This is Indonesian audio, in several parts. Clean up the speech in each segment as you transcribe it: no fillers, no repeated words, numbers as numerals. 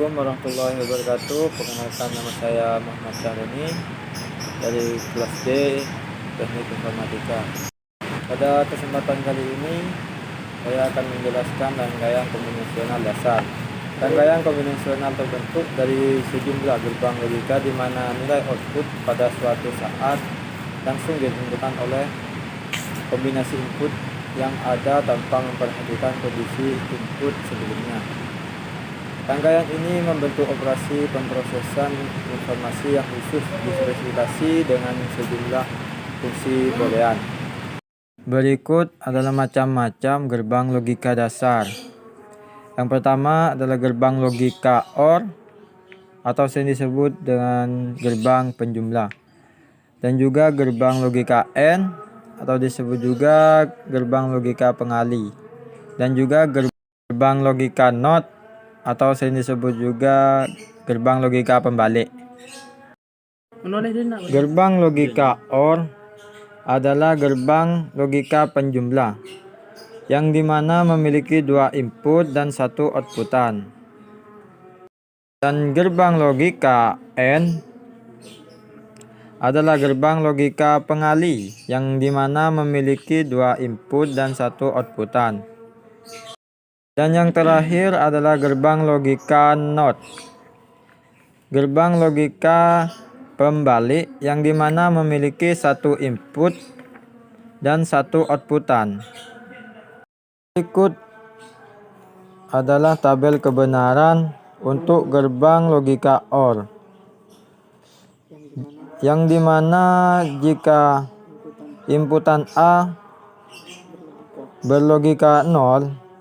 Assalamualaikum warahmatullahi wabarakatuh. Perkenalkan, nama saya Muhammad Syahrini dari kelas D Teknik Informatika. Pada kesempatan kali ini saya akan menjelaskan rangkaian kombinasional dasar. Rangkaian kombinasional terbentuk dari sejumlah gerbang logika di mana nilai output pada suatu saat langsung ditentukan oleh kombinasi input yang ada tanpa memperhatikan kondisi input sebelumnya. Rangkaian ini membentuk operasi pemrosesan informasi yang khusus dispesifikasi dengan sejumlah fungsi boolean. Berikut adalah macam-macam gerbang logika dasar. Yang pertama adalah gerbang logika OR atau sering disebut dengan gerbang penjumlah. Dan juga gerbang logika AND atau disebut juga gerbang logika pengali. Dan juga gerbang logika NOT atau sering disebut juga gerbang logika pembalik. Gerbang logika OR adalah gerbang logika penjumlah yang dimana memiliki dua input dan satu outputan. Dan gerbang logika AND adalah gerbang logika pengali yang dimana memiliki dua input dan satu outputan. Dan yang terakhir adalah gerbang logika NOT, gerbang logika pembalik yang dimana memiliki satu input dan satu outputan. Berikut adalah tabel kebenaran untuk gerbang logika OR, yang dimana jika inputan A berlogika 0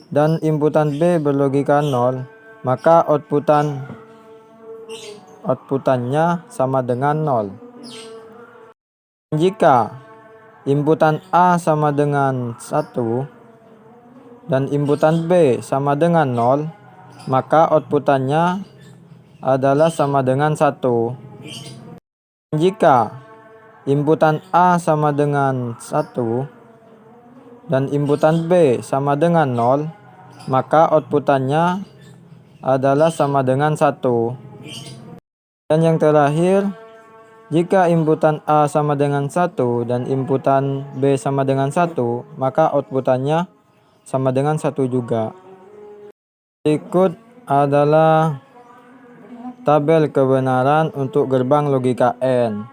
dan inputan B berlogika 0, maka outputannya sama dengan 0. Jika inputan A sama dengan 1 dan inputan B sama dengan 0, maka outputannya adalah sama dengan 1. Jika inputan A sama dengan 1 dan inputan B sama dengan 0, maka outputannya adalah sama dengan 1. Dan yang terakhir, jika inputan A sama dengan 1 dan inputan B sama dengan 1, maka outputannya sama dengan 1 juga. Berikut adalah tabel kebenaran untuk gerbang logika AND.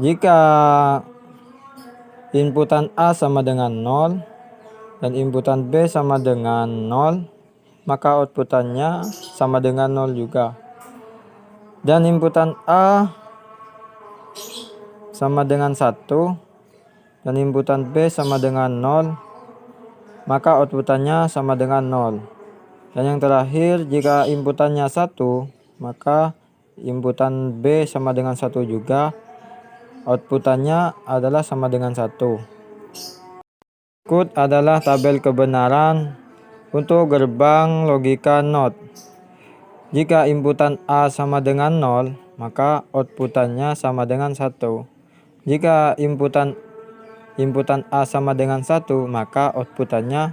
Jika inputan A sama dengan 0 dan inputan B sama dengan 0, maka outputannya sama dengan 0 juga. Dan inputan A sama dengan 1 dan inputan B sama dengan 0, maka outputannya sama dengan 0. Dan yang terakhir, jika inputannya 1, maka inputan B sama dengan 1 juga. Outputannya adalah sama dengan 1. Berikut adalah tabel kebenaran untuk gerbang logika NOT. Jika inputan A sama dengan 0, maka outputannya sama dengan 1. Jika inputan A sama dengan 1, maka outputannya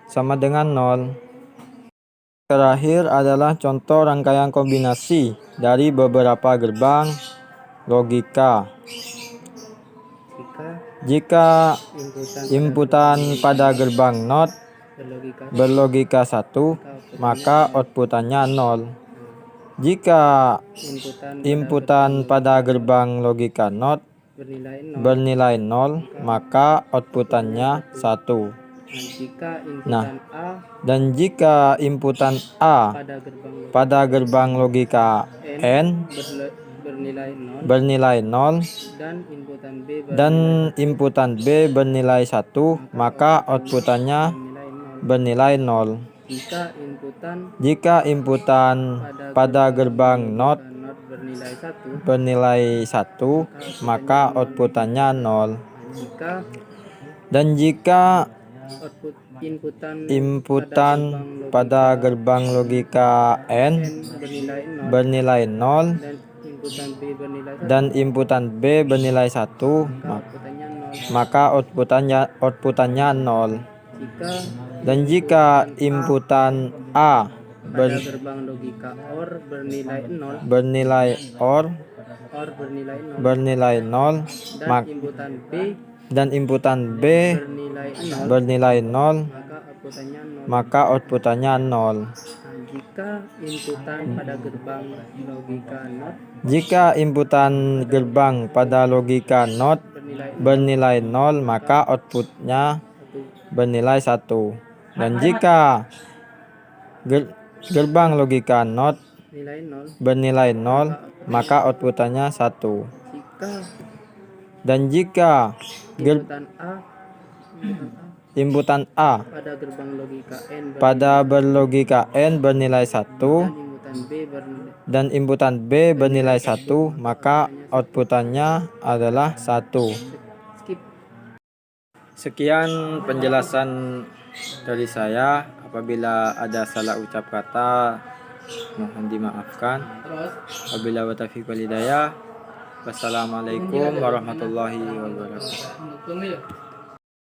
sama dengan 0. Terakhir adalah contoh rangkaian kombinasi dari beberapa gerbang logika. Jika inputan pada gerbang NOT berlogika 1, maka outputannya 0. Jika inputan pada gerbang logika NOT bernilai 0, maka outputannya 1. Dan jika inputan A pada gerbang logika AND bernilai 0 dan inputan B bernilai 1, maka outputannya bernilai 0. Jika inputan pada gerbang NOT bernilai 1, maka outputannya 0. Dan jika inputan pada gerbang logika AND bernilai 0 dan inputan B bernilai 1, maka outputannya 0. Dan jika inputan A pada gerbang logika OR bernilai 0 bernilai 0 dan inputan B bernilai 0, maka outputannya 0. maka outputannya 0. Nah, Jika inputan gerbang pada logika NOT bernilai 0, maka outputnya bernilai 1. Dan jika gerbang logika NOT bernilai 0, maka outputannya 1. Dan jika inputan A pada berlogika N bernilai 1 dan inputan B bernilai 1, maka outputannya adalah 1. Sekian penjelasan dari saya. Apabila ada salah ucap kata, mohon dimaafkan. Wabillahi taufiq wal hidayah. Wassalamualaikum warahmatullahi wabarakatuh.